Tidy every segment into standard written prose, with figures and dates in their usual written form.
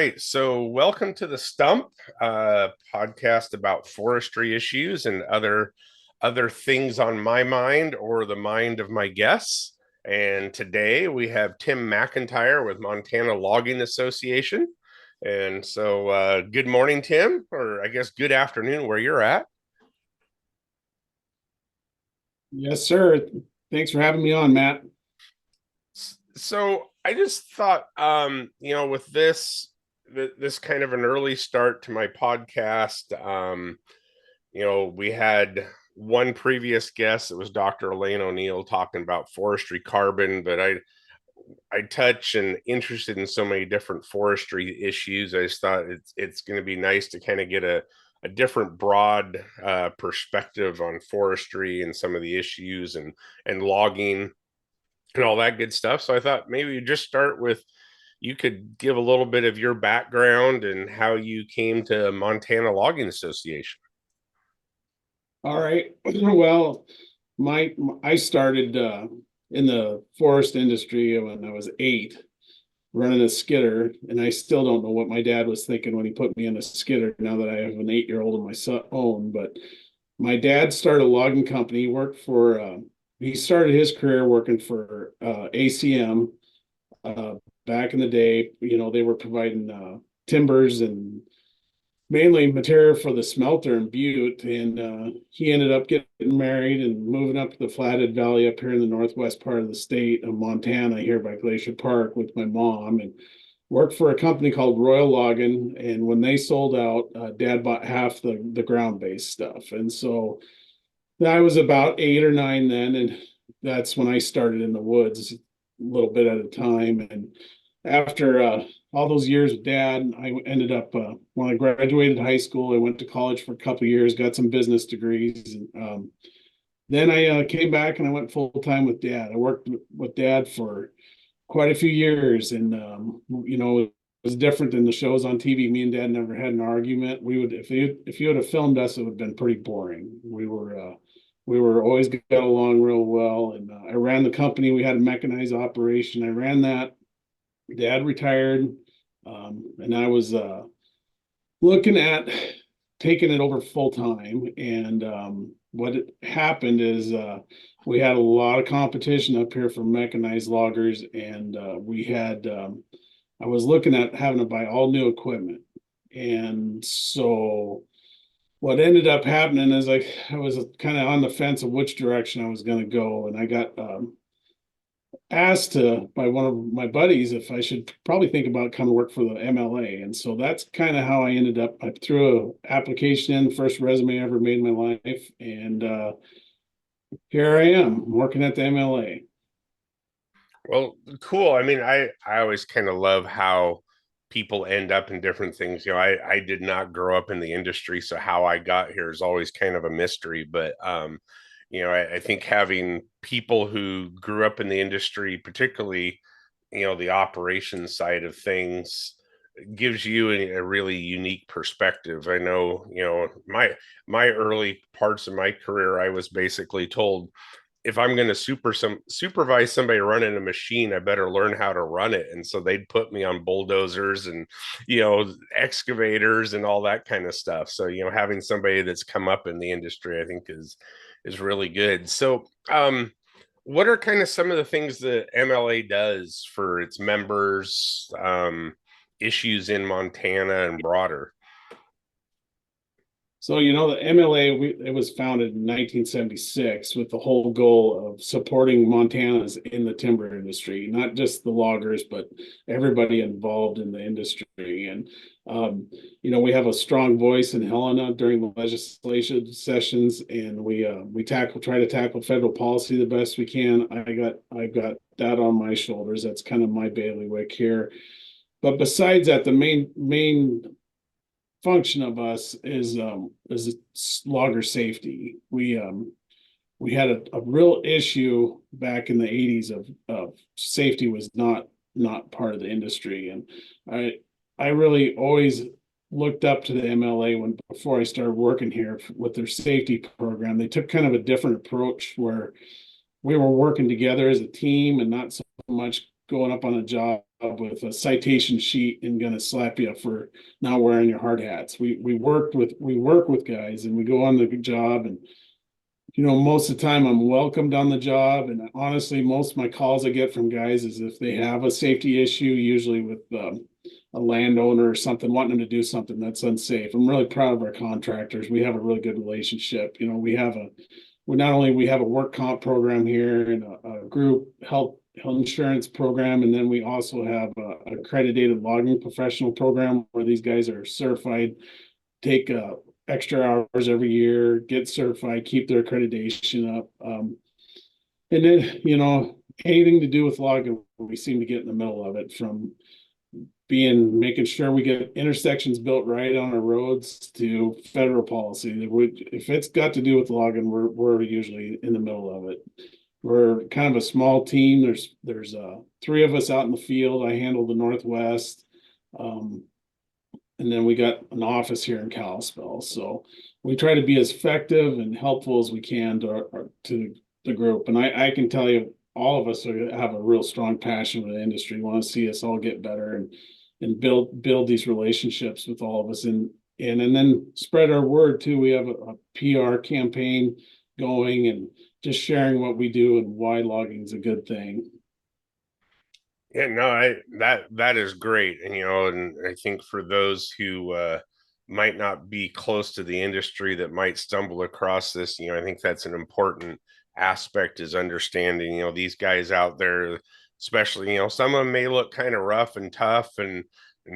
right. So, welcome to the Stump podcast about forestry issues and other things on my mind or the mind of my guests. And today we have Tim McEntire with Montana Logging Association. And so, good morning, Tim, or I guess good afternoon where you're at. Yes, sir. Thanks for having me on, Matt. So, I just thought, with this kind of an early start to my podcast. We had one previous guest. It was Dr. Elaine O'Neill talking about forestry carbon, but I touch and interested in so many different forestry issues. I just thought it's going to be nice to kind of get a different broad perspective on forestry and some of the issues and logging and all that good stuff. So I thought maybe you just start with you could give a little bit of your background and how you came to Montana Logging Association. All right. Well, I started in the forest industry when I was 8, running a skidder, and I still don't know what my dad was thinking when he put me in a skidder. Now that I have an 8-year-old of my own, but my dad started a logging company. He worked for. He started his career working for ACM back in the day. They were providing timbers and mainly material for the smelter in Butte. And he ended up getting married and moving up to the Flathead Valley up here in the northwest part of the state of Montana, here by Glacier Park with my mom, and worked for a company called Royal Logging. And when they sold out, Dad bought half the ground based stuff. And so I was about 8 or 9 then, and that's when I started in the woods a little bit at a time. And after all those years with Dad, I ended up when I graduated high school, I went to college for a couple of years, got some business degrees, and then I came back and I went full time with Dad. I worked with Dad for quite a few years, and it was different than the shows on TV. Me and Dad never had an argument. We would, if you would have filmed us, it would have been pretty boring. We were always got along real well, and I ran the company. We had a mechanized operation. I ran that. Dad retired, and I was looking at taking it over full time. And what happened is we had a lot of competition up here for mechanized loggers, and we had. I was looking at having to buy all new equipment, and so what ended up happening is I was kind of on the fence of which direction I was going to go, and I got asked by one of my buddies if I should probably think about coming to work for the MLA. And so that's kind of how I ended up. I threw an application in, first resume I ever made in my life. And here I am working at the MLA. Well, cool. I mean, I always kind of love how people end up in different things. I did not grow up in the industry, so how I got here is always kind of a mystery. But I think having people who grew up in the industry, particularly, the operations side of things, gives you a really unique perspective. I know, my early parts of my career, I was basically told if I'm going to supervise somebody running a machine, I better learn how to run it. And so they'd put me on bulldozers and, excavators and all that kind of stuff. So, having somebody that's come up in the industry, I think is really good. So, what are kind of some of the things that MLA does for its members, issues in Montana and broader? So, the MLA, it was founded in 1976 with the whole goal of supporting Montana's in the timber industry, not just the loggers, but everybody involved in the industry. And, we have a strong voice in Helena during the legislation sessions, and we try to tackle federal policy the best we can. I've got that on my shoulders. That's kind of my bailiwick here. But besides that, the main function of us is logger safety. We had a real issue back in the 80s of safety was not part of the industry, and I really always looked up to the MLA before I started working here with their safety program. They took kind of a different approach where we were working together as a team and not so much going up on a job with a citation sheet and gonna slap you for not wearing your hard hats. We work with guys and we go on the job, and most of the time I'm welcomed on the job. And honestly, most of my calls I get from guys is if they have a safety issue, usually with a landowner or something, wanting them to do something that's unsafe. I'm really proud of our contractors. We have a really good relationship. We not only we have a work comp program here and a group health insurance program, and then we also have a accredited logging professional program where these guys are certified, take extra hours every year, get certified, keep their accreditation up. And then, anything to do with logging, we seem to get in the middle of it, from making sure we get intersections built right on our roads to federal policy. If it's got to do with logging, we're usually in the middle of it. We're kind of a small team. There's three of us out in the field. I handle the Northwest. And then we got an office here in Kalispell. So we try to be as effective and helpful as we can to the group. And I can tell you, all of us have a real strong passion for the industry. We want to see us all get better and build these relationships with all of us, and then spread our word too. We have a PR campaign going, and just sharing what we do and why logging is a good thing. Yeah, no, I that is great. And and I think for those who might not be close to the industry that might stumble across this, I think that's an important aspect, is understanding, these guys out there, especially, some of them may look kind of rough and tough and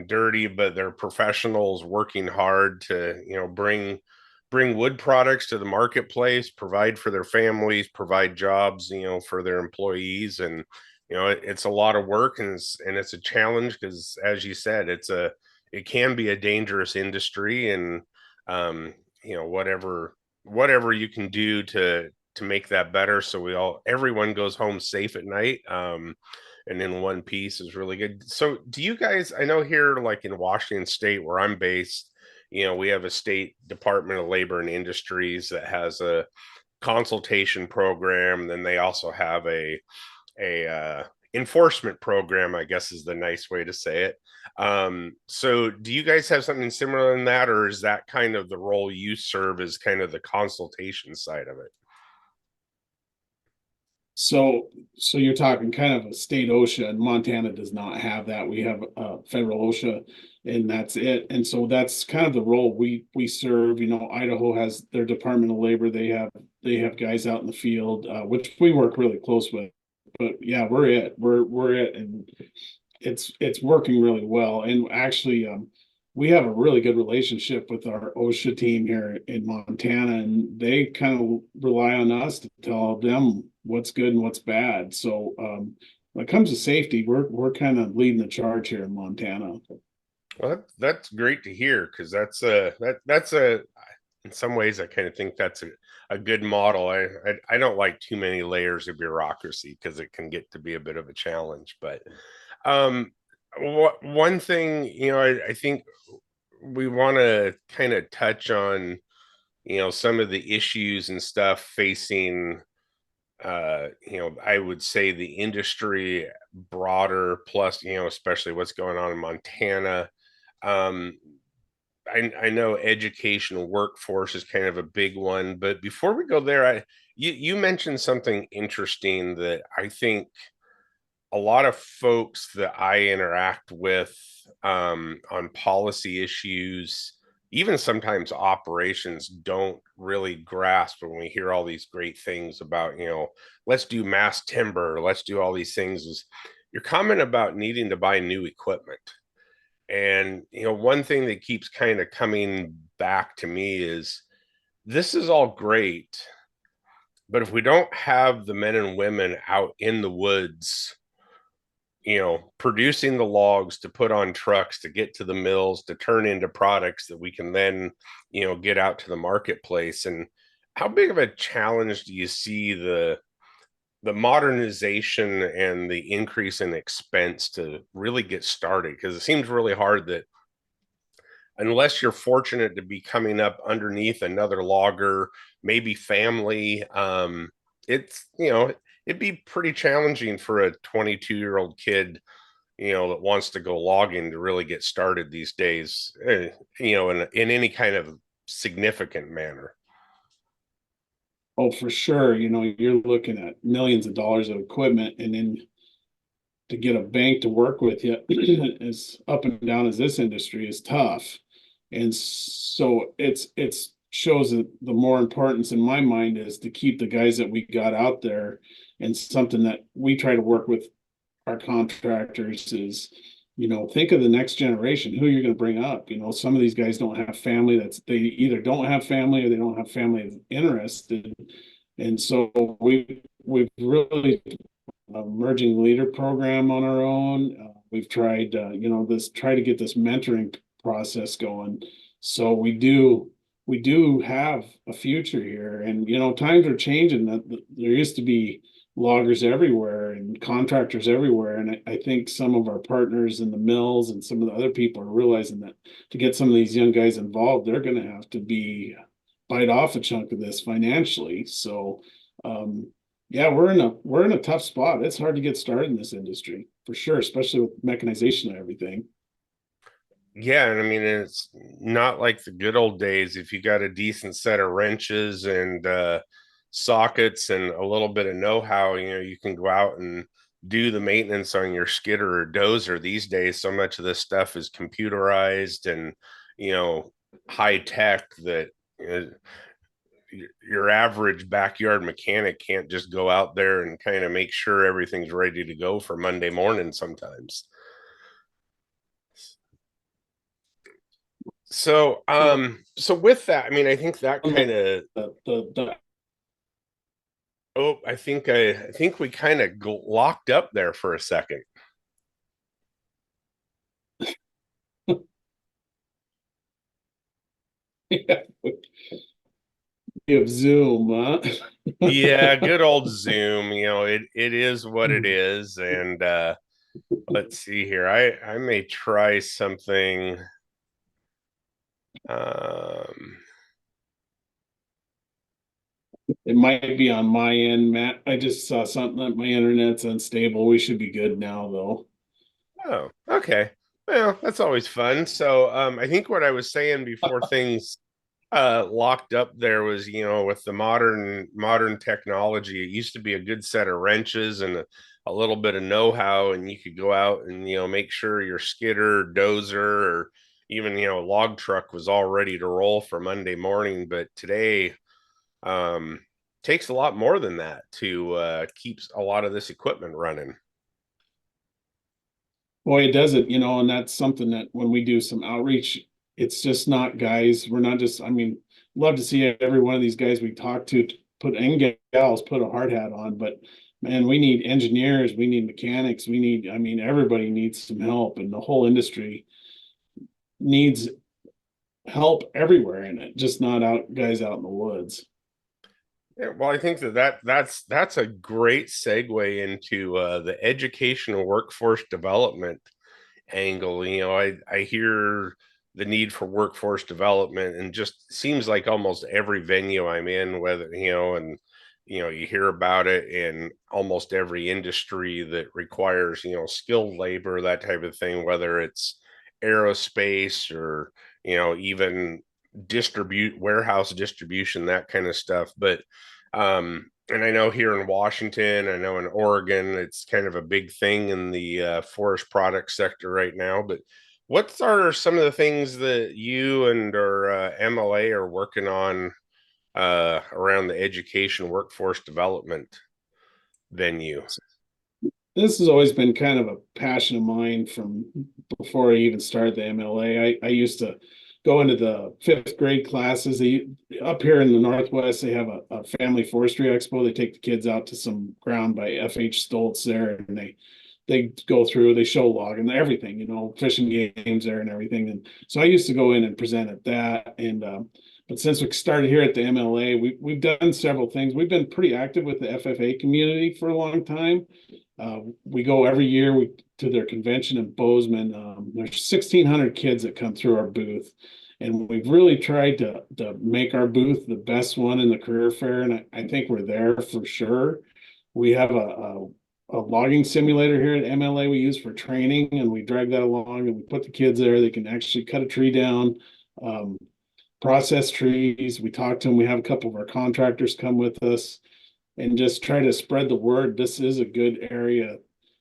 dirty, but they're professionals working hard to, bring wood products to the marketplace, provide for their families, provide jobs, for their employees. And it's a lot of work, and it's a challenge because, as you said, it can be a dangerous industry. And um, whatever you can do to make that better, so everyone goes home safe at night, and in one piece, is really good. So do you guys, I know here, like in Washington State where I'm based, we have a state Department of Labor and Industries that has a consultation program. And then they also have a enforcement program, I guess is the nice way to say it. So do you guys have something similar in that, or is that kind of the role you serve, as kind of the consultation side of it? So you're talking kind of a state OSHA, and Montana does not have that. We have federal OSHA, and that's it. And so that's kind of the role we serve. Idaho has their Department of Labor. They have guys out in the field, which we work really close with. But yeah, we're it, and it's working really well. And actually, we have a really good relationship with our OSHA team here in Montana, and they kind of rely on us to tell them what's good and what's bad. So when it comes to safety, we're kind of leading the charge here in Montana. Well, that's great to hear, because that's a in some ways I kind of think that's a good model. I don't like too many layers of bureaucracy, because it can get to be a bit of a challenge. But um, one thing, I think we want to kind of touch on, some of the issues and stuff facing, I would say the industry broader, plus, especially what's going on in Montana. Um, I know education workforce is kind of a big one, but before we go there, you mentioned something interesting that I think a lot of folks that I interact with, on policy issues, even sometimes operations, don't really grasp when we hear all these great things about, let's do mass timber, let's do all these things, is your comment about needing to buy new equipment. And, one thing that keeps kind of coming back to me is, this is all great, but if we don't have the men and women out in the woods, producing the logs to put on trucks to get to the mills to turn into products that we can then, get out to the marketplace. And how big of a challenge do you see the modernization and the increase in expense to really get started? Because it seems really hard that, unless you're fortunate to be coming up underneath another logger, maybe family, it's, it'd be pretty challenging for a 22-year-old kid, that wants to go logging to really get started these days, in any kind of significant manner. Oh, for sure. You're looking at millions of dollars of equipment, and then to get a bank to work with you as up and down as this industry is tough. And so it's shows that the more importance in my mind is to keep the guys that we got out there. And something that we try to work with our contractors is, think of the next generation, who you're going to bring up. Some of these guys don't have family, they either don't have family or they don't have family interested. And so we've really emerging leader program on our own. We've tried, try to get this mentoring process going. So we do have a future here, and times are changing. That there used to be loggers everywhere and contractors everywhere, and I think some of our partners in the mills and some of the other people are realizing that to get some of these young guys involved, they're going to have to bite off a chunk of this financially. So um, yeah, we're in a tough spot. It's hard to get started in this industry for sure, especially with mechanization and everything. Yeah, and I mean, it's not like the good old days. If you got a decent set of wrenches and sockets and a little bit of know-how, you can go out and do the maintenance on your skidder or dozer. These days, so much of this stuff is computerized and, you know, high tech that your average backyard mechanic can't just go out there and kind of make sure everything's ready to go for Monday morning sometimes. So, So so with that, I mean, I think that on kind of, the oh, I think we kind of locked up there for a second. yeah, we have Zoom, huh? Yeah, good old Zoom, it is what it is. And let's see here. I may try something. Um, It might be on my end, Matt. I just saw something that my internet's unstable. We should be good now, though. oh, okay. Well, that's always fun. So, I think what I was saying before things locked up there was, with the modern technology, it used to be a good set of wrenches and a little bit of know-how, and you could go out and make sure your skidder, dozer, or even log truck was all ready to roll for Monday morning. But today, um, takes a lot more than that to keep a lot of this equipment running. Boy, it does it, and that's something that when we do some outreach, it's just not guys. We're not just, I mean, love to see every one of these guys we talk to put and gals put a hard hat on, but man, we need engineers, we need mechanics, I mean, everybody needs some help, and the whole industry needs help everywhere in it, just not guys out in the woods. Yeah, well, I think that's a great segue into the educational workforce development angle. I hear the need for workforce development, and just seems like almost every venue I'm in, whether and you hear about it in almost every industry that requires skilled labor, that type of thing, whether it's aerospace or even distribute warehouse distribution, that kind of stuff. But and I know here in Washington, I know in Oregon, it's kind of a big thing in the forest product sector right now. But what are some of the things that you and or MLA are working on around the education workforce development venue? This has always been kind of a passion of mine from before I even started the MLA. I used to go into the fifth grade classes. Up here in the Northwest, they have a family forestry expo. They take the kids out to some ground by F.H. Stoltz there, and they go through, they show logging, everything, fishing games there and everything. And so I used to go in and present at that. And but since we started here at the MLA, we've done several things. We've been pretty active with the FFA community for a long time. We go every year to their convention in Bozeman. There's 1,600 kids that come through our booth, and we've really tried to make our booth the best one in the career fair, and I think we're there for sure. We have a logging simulator here at MLA we use for training, and we drag that along and we put the kids there. They can actually cut a tree down, um, process trees. We talk to them. We have a couple of our contractors come with us and just try to spread the word. This is a good area.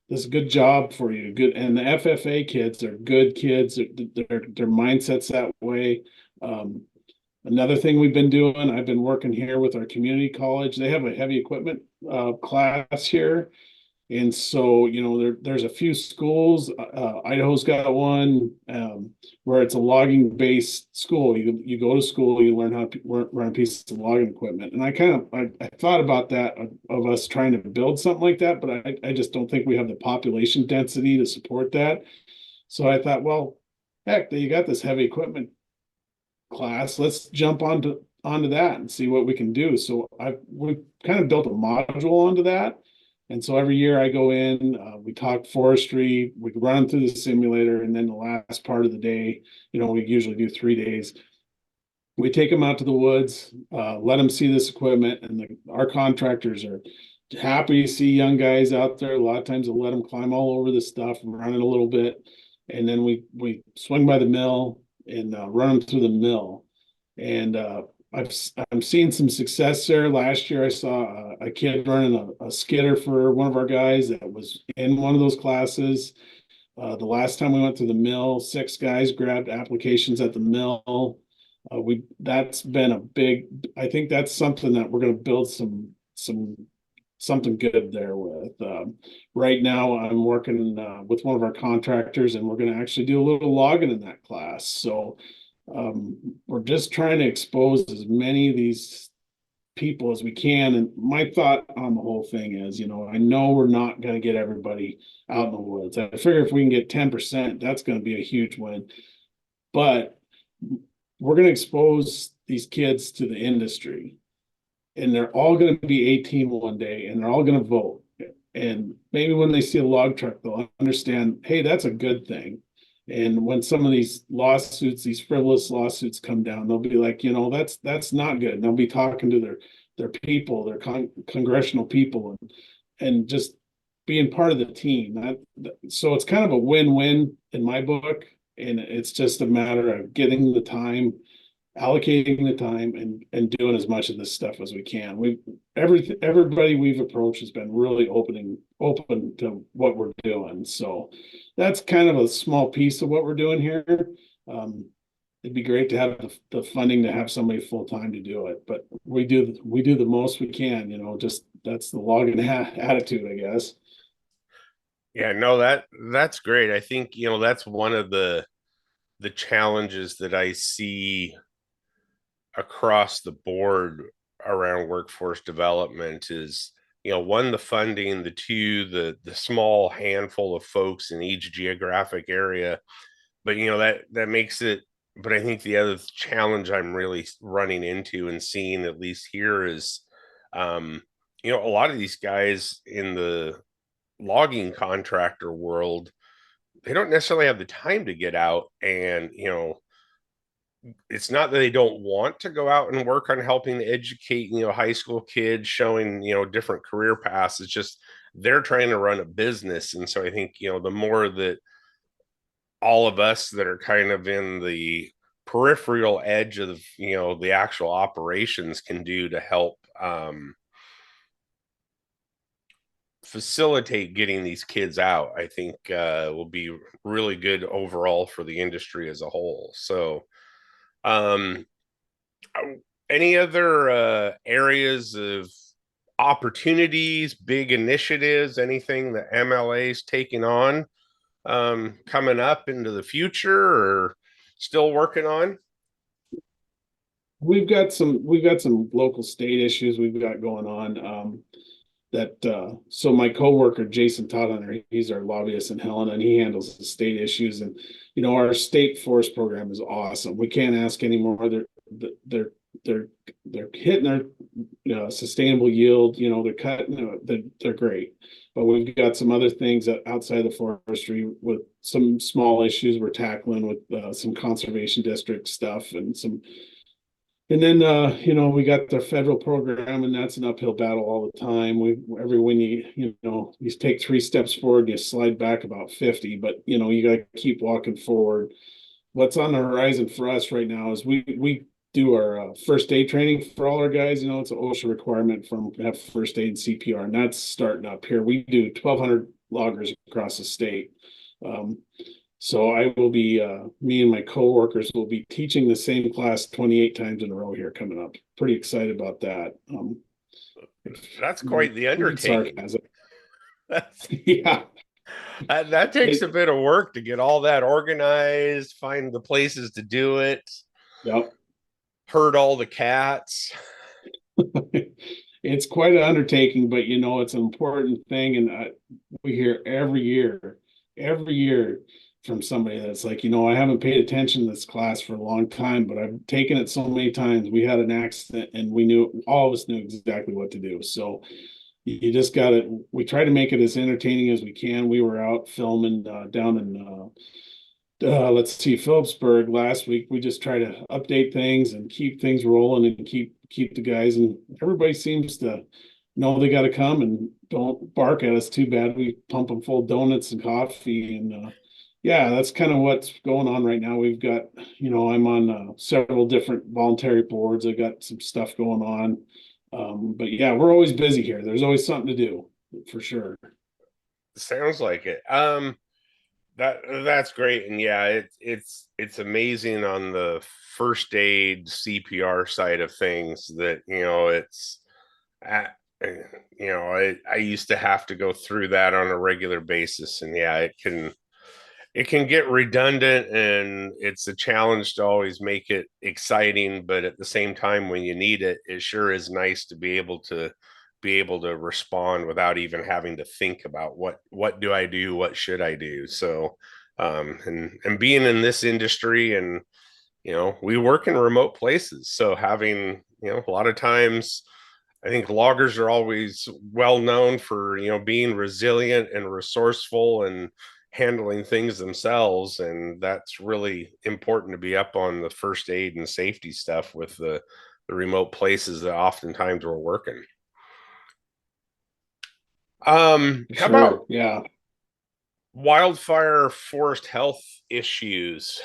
This is a good job for you. Good, and the FFA kids are good kids. Their mindsets that way. Um, Another thing we've been doing, I've been working here with our community college. They have a heavy equipment class here, and so, there's a few schools. Idaho's got one, where it's a logging based school. You go to school, you learn how to run a piece of logging equipment. And I thought about that of us trying to build something like that, but I just don't think we have the population density to support that. So I thought, well, heck, you got this heavy equipment class. Let's jump onto that and see what we can do. So we kind of built a module onto that. And so every year I go in, we talk forestry, we run through the simulator, and then the last part of the day, we usually do 3 days. We take them out to the woods, let them see this equipment, and our contractors are happy to see young guys out there. A lot of times they'll let them climb all over the stuff and run it a little bit, and then we swing by the mill and run them through the mill. And I'm seeing some success there. Last year, I saw a kid running a skidder for one of our guys that was in one of those classes. The last time we went to the mill, 6 guys grabbed applications at the mill. That's been a big. I think that's something that we're going to build something good there with. Right now, I'm working with one of our contractors, and we're going to actually do a little logging in that class. So we're just trying to expose as many of these people as we can. And my thought on the whole thing is, I know we're not going to get everybody out in the woods. I figure if we can get 10%, that's going to be a huge win. But we're going to expose these kids to the industry, and they're all going to be 18 one day, and they're all going to vote. And maybe when they see a log truck, they'll understand, hey, that's a good thing. And when some of these lawsuits, these frivolous lawsuits come down, they'll be like, that's not good. And they'll be talking to their people, their congressional people, and just being part of the team. So it's kind of a win-win in my book. And it's just a matter of getting the time, allocating the time, and doing as much of this stuff as we can. Everybody we've approached has been really open to what we're doing. So that's kind of a small piece of what we're doing here. It'd be great to have the funding to have somebody full time to do it, but we do the most we can. Just that's the logging attitude, I guess. Yeah, no, that's great. I think, that's one of the challenges that I see across the board around workforce development is, one, the funding, the two, the small handful of folks in each geographic area. But that makes it, but I think the other challenge I'm really running into and seeing, at least here, is a lot of these guys in the logging contractor world, they don't necessarily have the time to get out. And it's not that they don't want to go out and work on helping educate high school kids, showing different career paths. It's just they're trying to run a business. And so I think the more that all of us that are kind of in the peripheral edge of the actual operations can do to help facilitate getting these kids out, I think will be really good overall for the industry as a whole. So um any other areas of opportunities, big initiatives, anything that MLA is taking on coming up into the future or still working on? We've got some local state issues we've got going on. So my coworker Jason Todhunter, he's our lobbyist in Helena, and he handles the state issues. And our state forest program is awesome. We can't ask anymore. They're they're they're hitting their sustainable yield. They're cutting. They're great. But we've got some other things outside the forestry with some small issues we're tackling with some conservation district stuff and some And then, we got the federal program, and that's an uphill battle all the time. Every when you take 3 steps forward, you slide back about 50, but you got to keep walking forward. What's on the horizon for us right now is we do our first aid training for all our guys. It's an OSHA requirement from have first aid and CPR, and that's starting up here. We do 1,200 loggers across the state. Um, so I will be, me and my coworkers will be teaching the same class 28 times in a row here coming up. Pretty excited about that. If That's you quite the need undertaking. sarcasm. That's, Yeah. that takes a It, bit of work to get all that organized, find the places to do it, yep. herd all the cats. It's quite an undertaking, but it's an important thing. And we hear every year from somebody that's like, I haven't paid attention to this class for a long time, but I've taken it so many times. We had an accident and all of us knew exactly what to do. So you just got to, we try to make it as entertaining as we can. We were out filming down in let's see, Phillipsburg last week. We just try to update things and keep things rolling and keep the guys, and everybody seems to know they got to come and don't bark at us too bad. We pump them full of donuts and coffee, and yeah, that's kind of what's going on right now. We've got, I'm on several different voluntary boards. I got some stuff going on, but yeah, we're always busy here. There's always something to do for sure. Sounds like it. That's great, and yeah, it's amazing on the first aid CPR side of things that it's I, I used to have to go through that on a regular basis, and yeah, it can get redundant, and it's a challenge to always make it exciting, but at the same time when you need it, it sure is nice to be able to respond without even having to think about what do I do, what should I do. So and being in this industry, and we work in remote places, so having a lot of times I think loggers are always well known for, being resilient and resourceful and handling things themselves. And that's really important to be up on the first aid and safety stuff with the remote places that oftentimes we're working. How about Sure, yeah. wildfire forest health issues?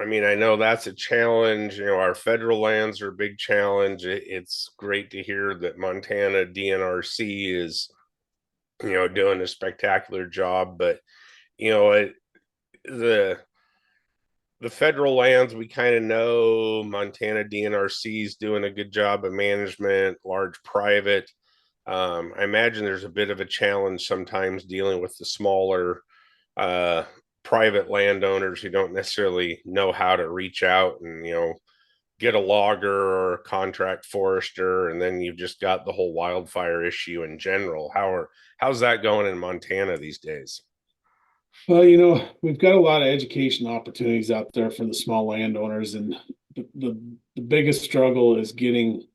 I mean, I know that's a challenge. Our federal lands are a big challenge. It's great to hear that Montana DNRC is, doing a spectacular job. But the the federal lands, we kind of know Montana DNRC is doing a good job of management, large private. I imagine there's a bit of a challenge sometimes dealing with the smaller uh, private landowners who don't necessarily know how to reach out and get a logger or a contract forester, and then you've just got the whole wildfire issue in general. How's that going in Montana these days? Well, we've got a lot of education opportunities out there for the small landowners, and the biggest struggle is getting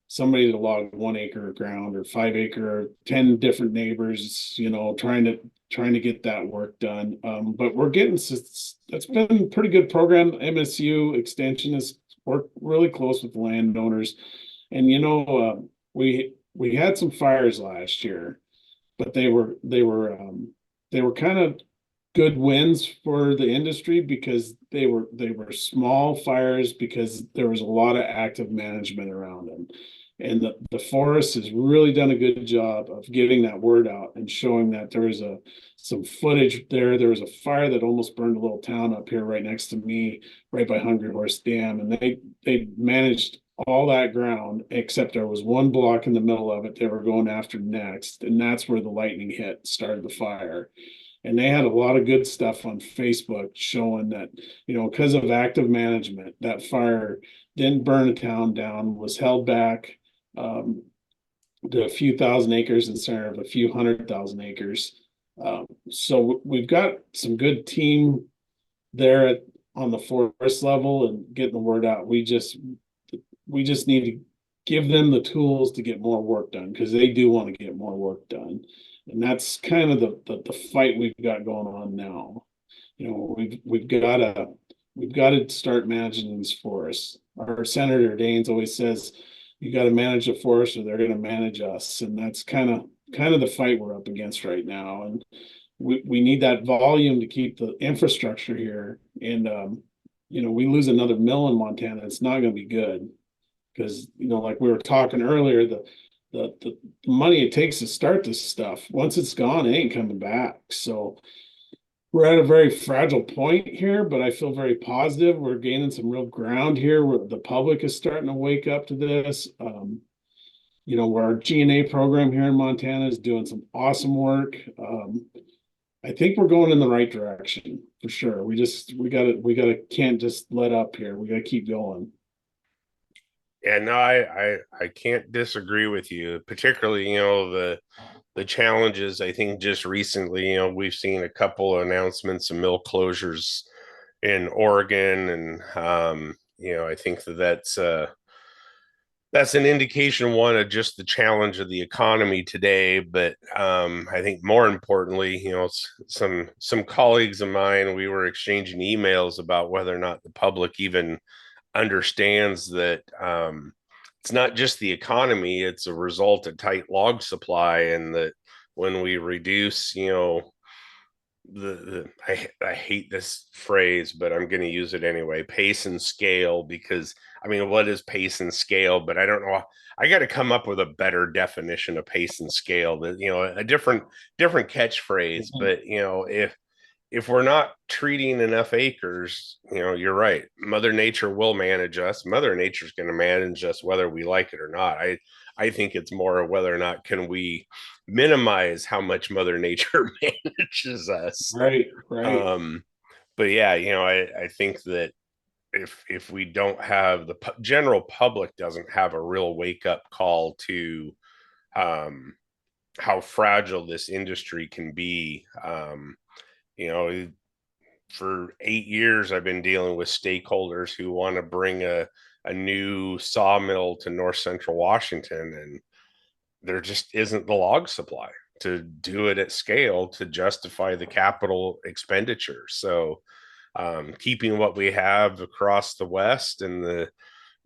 somebody to log 1 acre of ground or 5 acre or 10 different neighbors, trying to get that work done. But we're getting, that's been a pretty good program. MSU Extension has worked really close with the landowners. And we had some fires last year, but they were kind of good wins for the industry because they were small fires because there was a lot of active management around them. And the forest has really done a good job of getting that word out and showing that there was some footage there. There was a fire that almost burned a little town up here right next to me, right by Hungry Horse Dam, and they managed all that ground except there was one block in the middle of it they were going after next, and that's where the lightning hit, started the fire. And they had a lot of good stuff on Facebook showing that, because of active management, that fire didn't burn a town down, was held back um, to a few thousand acres instead of a few 100,000 acres. So we've got some good team there on the forest level and getting the word out. We just need to give them the tools to get more work done because they do want to get more work done. And that's kind of the fight we've got going on now. We've got to start managing these forests. our Senator Daines always says, you got to manage the forest or they're going to manage us. And that's kind of the fight we're up against right now. And we need that volume to keep the infrastructure here. And we lose another mill in Montana, it's not going to be good because like we were talking earlier, the money it takes to start this stuff, once it's gone, it ain't coming back. So we're at a very fragile point here, but I feel very positive. We're gaining some real ground here where the public is starting to wake up to this. Where our G&A program here in Montana is doing some awesome work. I think we're going in the right direction for sure. We gotta can't just let up here. We gotta keep going. Yeah, no, I can't disagree with you, particularly, the challenges. I think just recently, we've seen a couple of announcements of mill closures in Oregon, and I think that's an indication, one, of just the challenge of the economy today. But I think more importantly, some colleagues of mine, we were exchanging emails about whether or not the public even understands that it's not just the economy, it's a result of tight log supply, and that when we reduce, I hate this phrase, but I'm going to use it anyway, pace and scale, because I mean, what is pace and scale? But I don't know. I got to come up with a better definition of pace and scale, that, a different catchphrase. Mhm. But, if we're not treating enough acres, you're right. Mother Nature will manage us. Mother Nature's going to manage us whether we like it or not. I think it's more whether or not can we minimize how much Mother Nature manages us. Right, right. Um, but yeah, I think that if we don't have general public doesn't have a real wake up call to um, how fragile this industry can be. You know, for 8 years, I've been dealing with stakeholders who want to bring a new sawmill to North Central Washington, and there just isn't the log supply to do it at scale to justify the capital expenditure. So, keeping what we have across the West and the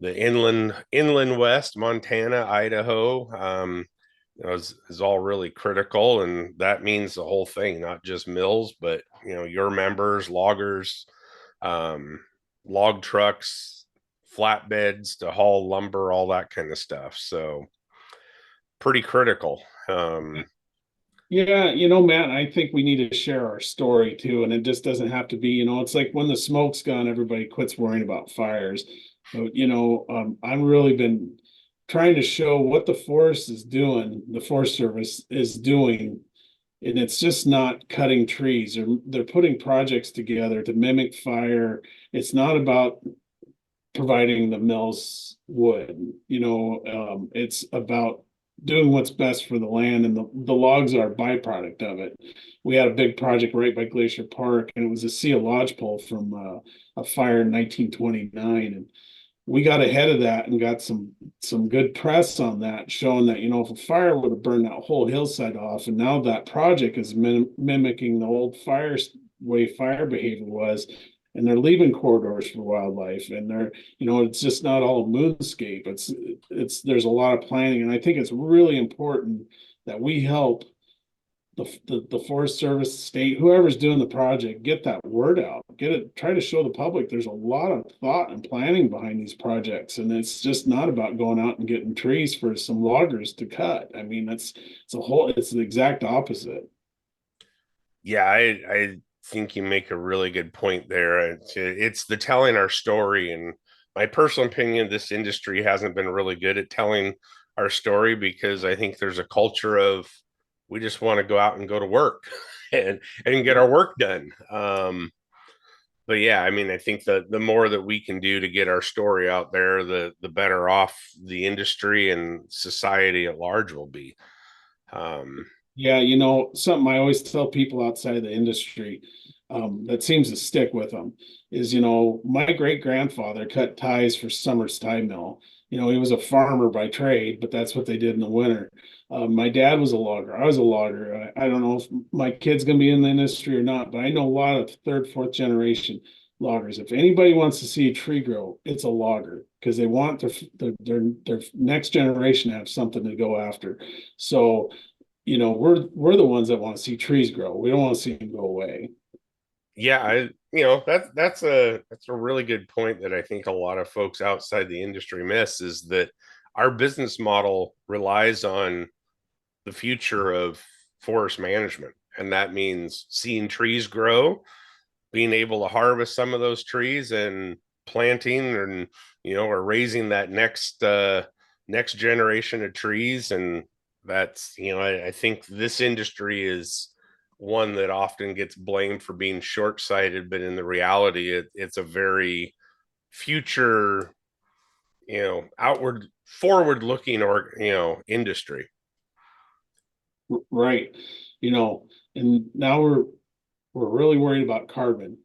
inland West, Montana, Idaho, is all really critical, and that means the whole thing, not just mills, but your members, loggers, um, log trucks, flatbeds to haul lumber, all that kind of stuff. So pretty critical. Yeah, Matt, I think we need to share our story too. And it just doesn't have to be, it's like when the smoke's gone, everybody quits worrying about fires. But, I've really been trying to show what the forest is doing, the Forest Service is doing. And it's just not cutting trees. They're putting projects together to mimic fire. It's not about providing the mills wood. It's about doing what's best for the land, and the logs are a byproduct of it. We had a big project right by Glacier Park, and it was a sea lodgepole from a fire in 1929, and we got ahead of that and got some good press on that, showing that if a fire would have burned that whole hillside off, and now that project is mimicking the old fire way fire behavior was, and they're leaving corridors for wildlife, and it's just not all a moonscape. It's there's a lot of planning, and I think it's really important that we help the Forest Service, state, whoever's doing the project, get that word out, try to show the public there's a lot of thought and planning behind these projects. And it's just not about going out and getting trees for some loggers to cut. I mean, it's the exact opposite. Yeah, I think you make a really good point there. It's the telling our story. And my personal opinion, this industry hasn't been really good at telling our story, because I think there's a culture of we just want to go out and go to work and get our work done. But yeah, I mean, I think that the more that we can do to get our story out there, the better off the industry and society at large will be. Um, Yeah, something I always tell people outside of the industry, that seems to stick with them is, my great grandfather cut ties for Summers Tie Mill. He was a farmer by trade, but that's what they did in the winter. My dad was a logger. I was a logger. I don't know if my kid's going to be in the industry or not, but I know a lot of third, fourth generation. loggers. If anybody wants to see a tree grow, it's a logger because they want their next generation to have something to go after. So, we're the ones that want to see trees grow. We don't want to see them go away. Yeah, that's a really good point that I think a lot of folks outside the industry miss is that our business model relies on the future of forest management. And that means seeing trees grow, being able to harvest some of those trees and planting and or raising that next generation of trees. And that's I think this industry is one that often gets blamed for being short-sighted, but in the reality it's a very future, outward forward looking or industry. Right. And now we're really worried about carbon.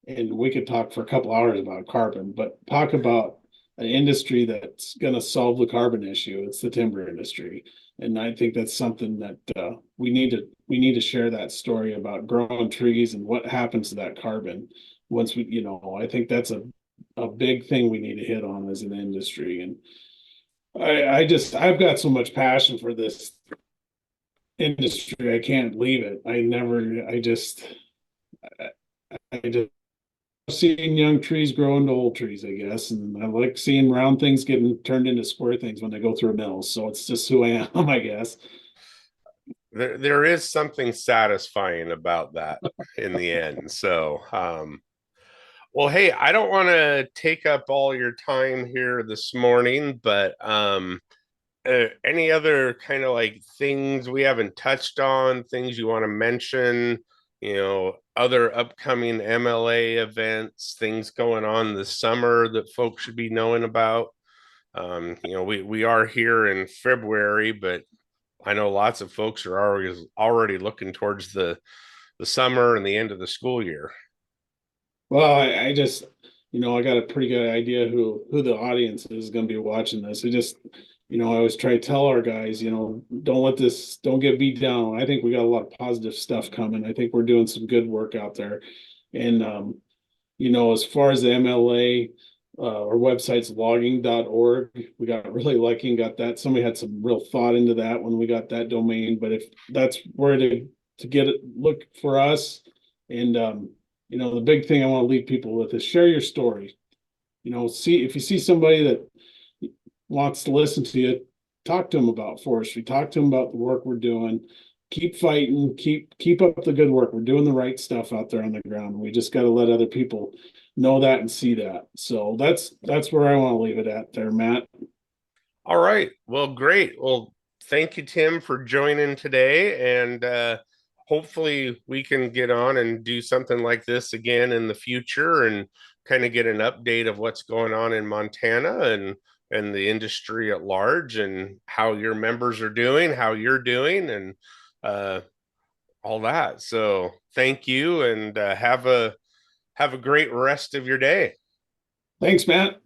And we could talk for a couple hours about carbon, but talk about an industry that's going to solve the carbon issue. It's the timber industry, and I think that's something that we need to share that story about growing trees and what happens to that carbon once I think that's a big thing we need to hit on as an industry. And I've got so much passion for this industry. I can't leave it. I just seeing young trees grow into old trees, I guess. And I like seeing round things getting turned into square things when they go through mills. So it's just who I am, I guess. There is something satisfying about that in the end. So, well, hey, I don't want to take up all your time here this morning, but any other kind of like things we haven't touched on, things you want to mention, other upcoming MLA events, things going on this summer that folks should be knowing about? We are here in February, but I know lots of folks are already looking towards the summer and the end of the school year. Well, I just, I got a pretty good idea who the audience is going to be watching this. I always try to tell our guys, don't get beat down. I think we got a lot of positive stuff coming. I think we're doing some good work out there. And as far as the MLA, our website's logging.org. We got really lucky and got that. Somebody had some real thought into that when we got that domain. But if that's where to get it, look for us. And the big thing I want to leave people with is share your story. See if you see somebody that wants to listen to you, talk to them about forestry, talk to them about the work we're doing. Keep fighting, keep up the good work. We're doing the right stuff out there on the ground. We just got to let other people know that and see that. So that's where I want to leave it at there, Matt. All right. Well, great. Well, thank you, Tim, for joining today. And hopefully we can get on and do something like this again in the future and kind of get an update of what's going on in Montana and the industry at large and how your members are doing, how you're doing, and uh, all that. So thank you and have a great rest of your day. Thanks, Matt.